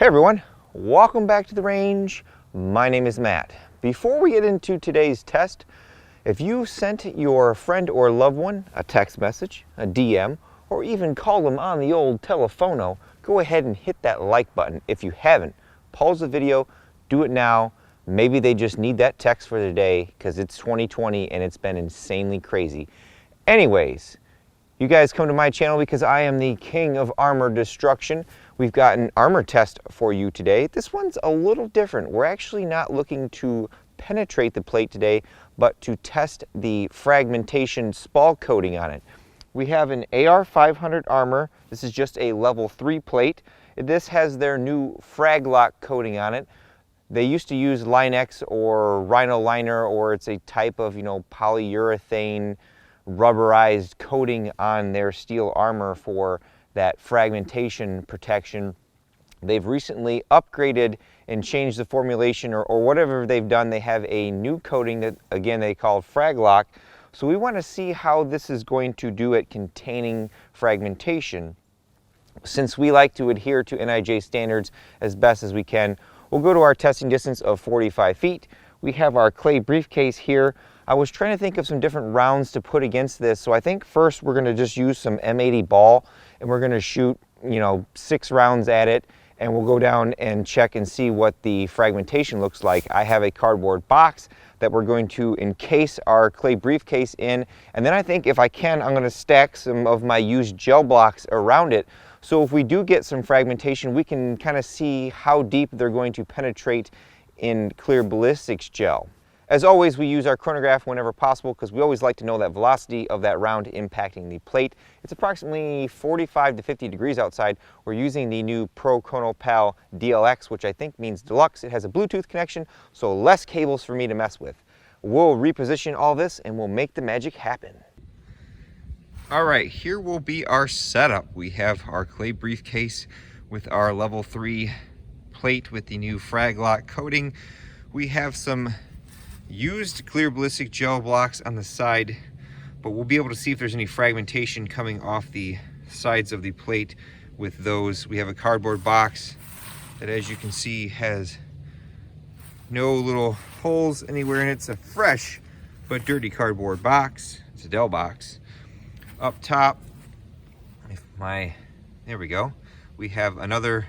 Hey everyone, welcome back to the range. My name is Matt. Before we get into today's test, if you sent your friend or loved one a text message, a DM, or even called them on the old telephono, go ahead and hit that like button. If you haven't, pause the video, do it now. Maybe they just need that text for the day because it's 2020 and it's been insanely crazy. Anyways, you guys come to my channel because I am the king of armor destruction. We've got an armor test for you today. This one's a little different. We're actually not looking to penetrate the plate today, but to test the fragmentation spall coating on it. We have an AR500 armor. This is just a level 3 plate. This has their new FragLock coating on it. They used to use Line-X or Rhino liner, or it's a type of, polyurethane rubberized coating on their steel armor for that fragmentation protection. They've recently upgraded and changed the formulation or whatever they've done. They have a new coating that, again, they call FragLock. So we want to see how this is going to do at containing fragmentation. Since we like to adhere to NIJ standards as best as we can, we'll go to our testing distance of 45 feet. We have our clay briefcase here. I was trying to think of some different rounds to put against this, so I think first we're going to just use some M80 ball and we're going to shoot 6 rounds at it, and we'll go down and check and see what the fragmentation looks like. I have a cardboard box that we're going to encase our clay briefcase in, and then I think if I can, I'm going to stack some of my used gel blocks around it. So if we do get some fragmentation, we can kind of see how deep they're going to penetrate in clear ballistics gel. As always, we use our chronograph whenever possible because we always like to know that velocity of that round impacting the plate. It's approximately 45 to 50 degrees outside. We're using the new Pro Chronopal DLX, which I think means deluxe. It has a Bluetooth connection, so less cables for me to mess with. We'll reposition all this and we'll make the magic happen. All right, here will be our setup. We have our clay briefcase with our level 3 plate with the new FragLock coating. We have some used clear ballistic gel blocks on the side, but we'll be able to see if there's any fragmentation coming off the sides of the plate with those. We have a cardboard box that, as you can see, has no little holes anywhere in it. It's a fresh but dirty cardboard box. It's a Dell box. Up top, there we go. We have another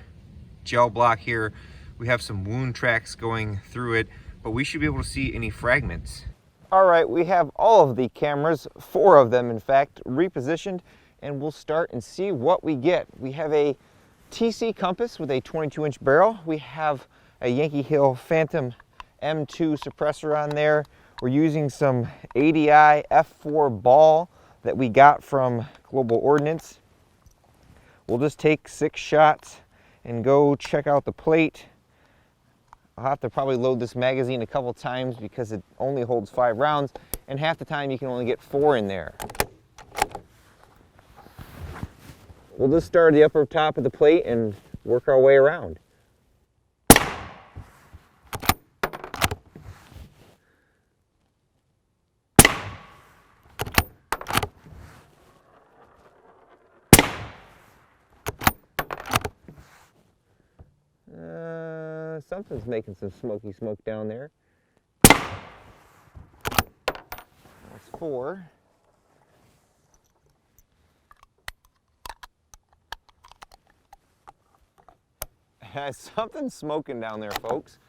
gel block here. We have some wound tracks going through it, but we should be able to see any fragments. All right, we have all of the cameras, 4 of them in fact, repositioned, and we'll start and see what we get. We have a TC compass with a 22-inch barrel. We have a Yankee Hill Phantom M2 suppressor on there. We're using some ADI F4 ball that we got from Global Ordnance. We'll just take 6 shots and go check out the plate. I'll have to probably load this magazine a couple times because it only holds 5 rounds, and half the time you can only get 4 in there. We'll just start at the upper top of the plate and work our way around. Something's making some smoky smoke down there. That's 4. Something's smoking down there, folks.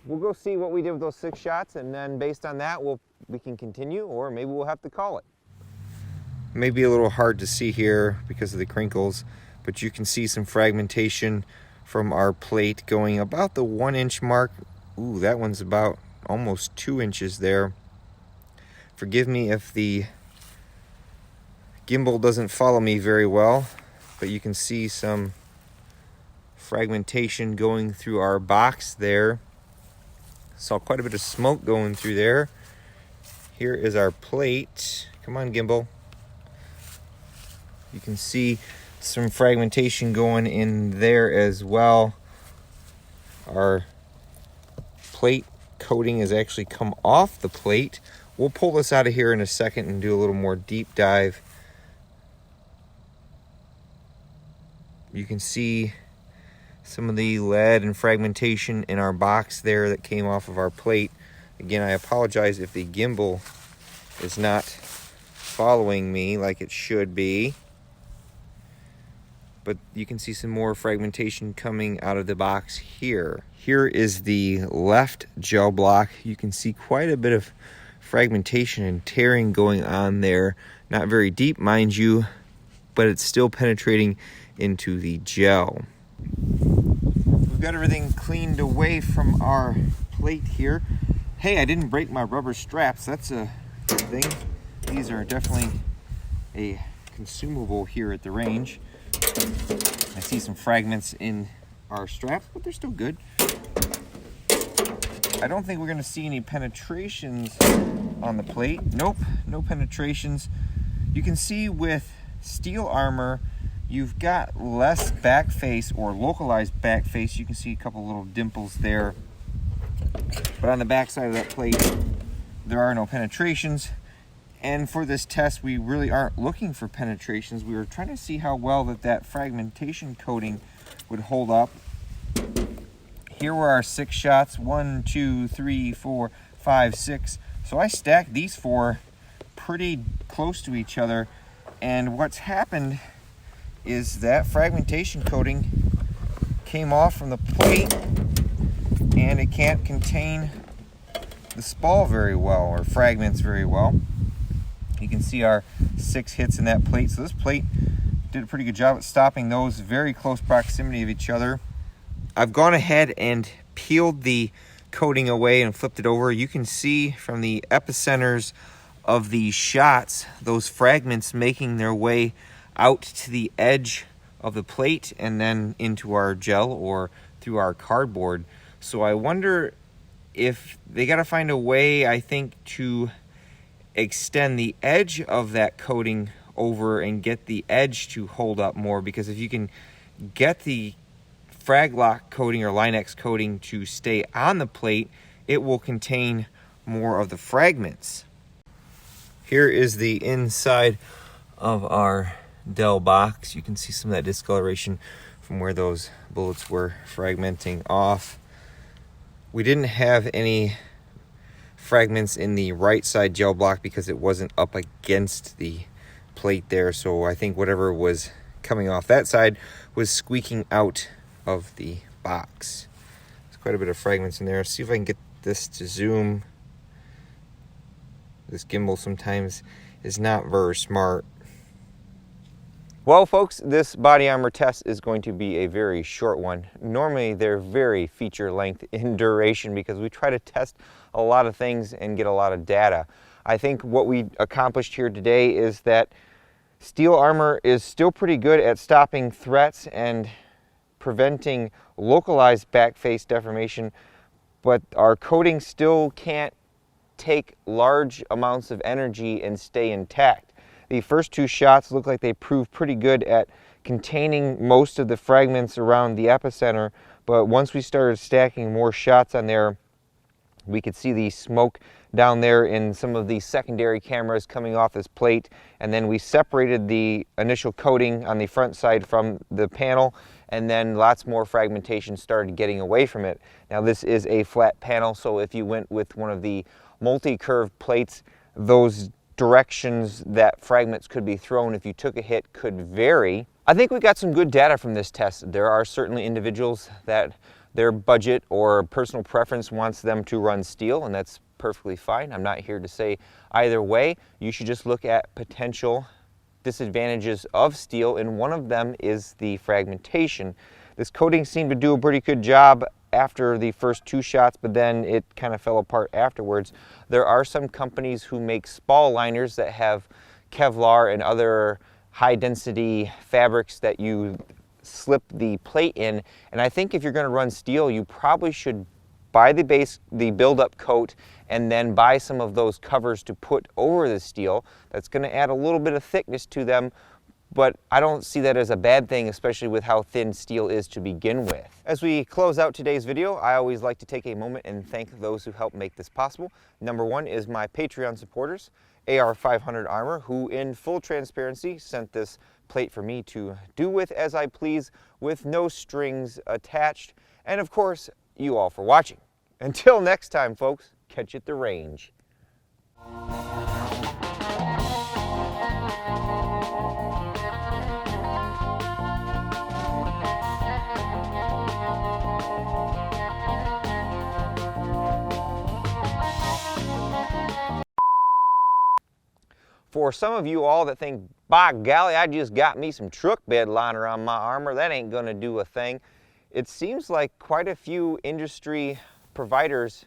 We'll go see what we did with those 6 shots, and then based on that, we can continue, or maybe we'll have to call it. Maybe a little hard to see here because of the crinkles, but you can see some fragmentation from our plate going about the 1-inch mark. Ooh, that one's about almost 2 inches there. Forgive me if the gimbal doesn't follow me very well, but you can see some fragmentation going through our box there. Saw quite a bit of smoke going through there. Here is our plate. Come on, gimbal. You can see some fragmentation going in there as well. Our plate coating has actually come off the plate. We'll pull this out of here in a second and do a little more deep dive. You can see some of the lead and fragmentation in our box there that came off of our plate. Again, I apologize if the gimbal is not following me like it should be. But you can see some more fragmentation coming out of the box here. Here is the left gel block. You can see quite a bit of fragmentation and tearing going on there. Not very deep, mind you, but it's still penetrating into the gel. We've got everything cleaned away from our plate here. Hey, I didn't break my rubber straps. That's a good thing. These are definitely a consumable here at the range. I see some fragments in our straps, but they're still good. I don't think we're going to see any penetrations on the plate. Nope, no penetrations. You can see with steel armor, you've got less back face or localized back face. You can see a couple little dimples there. But on the back side of that plate, there are no penetrations. And for this test, we really aren't looking for penetrations. We were trying to see how well that fragmentation coating would hold up. Here were our 6 shots, 1, 2, 3, 4, 5, 6. So I stacked these 4 pretty close to each other. And what's happened is that fragmentation coating came off from the plate and it can't contain the spall very well, or fragments very well. You can see our 6 hits in that plate. So this plate did a pretty good job at stopping those very close proximity of each other. I've gone ahead and peeled the coating away and flipped it over. You can see from the epicenters of the shots, those fragments making their way out to the edge of the plate and then into our gel or through our cardboard. So I wonder if they got to find a way, I think, to extend the edge of that coating over and get the edge to hold up more, because if you can get the FragLock coating or Line-X coating to stay on the plate, it will contain more of the fragments. Here is the inside of our Dell box. You can see some of that discoloration from where those bullets were fragmenting off. We didn't have any fragments in the right side gel block because it wasn't up against the plate there, so I think whatever was coming off that side was squeaking out of the box. There's quite a bit of fragments in there. See if I can get this to zoom. This gimbal sometimes is not very smart. Well, folks, this body armor test is going to be a very short one. Normally, they're very feature length in duration because we try to test a lot of things and get a lot of data. I think what we accomplished here today is that steel armor is still pretty good at stopping threats and preventing localized back face deformation, but our coating still can't take large amounts of energy and stay intact. The first 2 shots look like they proved pretty good at containing most of the fragments around the epicenter, but once we started stacking more shots on there, we could see the smoke down there in some of the secondary cameras coming off this plate, and then we separated the initial coating on the front side from the panel, and then lots more fragmentation started getting away from it. Now this is a flat panel, so if you went with one of the multi-curved plates, those directions that fragments could be thrown if you took a hit could vary. I think we got some good data from this test. There are certainly individuals that their budget or personal preference wants them to run steel, and that's perfectly fine. I'm not here to say either way. You should just look at potential disadvantages of steel, and one of them is the fragmentation. This coating seemed to do a pretty good job after the first 2 shots, but then it kind of fell apart afterwards. There are some companies who make spall liners that have Kevlar and other high density fabrics that you slip the plate in, and I think if you're going to run steel, you probably should buy the build-up coat and then buy some of those covers to put over the steel. That's going to add a little bit of thickness to them, but I don't see that as a bad thing, especially with how thin steel is to begin with. As we close out today's video, I always like to take a moment and thank those who helped make this possible. Number one is my Patreon supporters, AR500 Armor, who in full transparency sent this plate for me to do with as I please, with no strings attached. And of course, you all for watching. Until next time, folks, catch you at the range. For some of you all that think, by golly, I just got me some truck bed liner on my armor, that ain't gonna do a thing. It seems like quite a few industry providers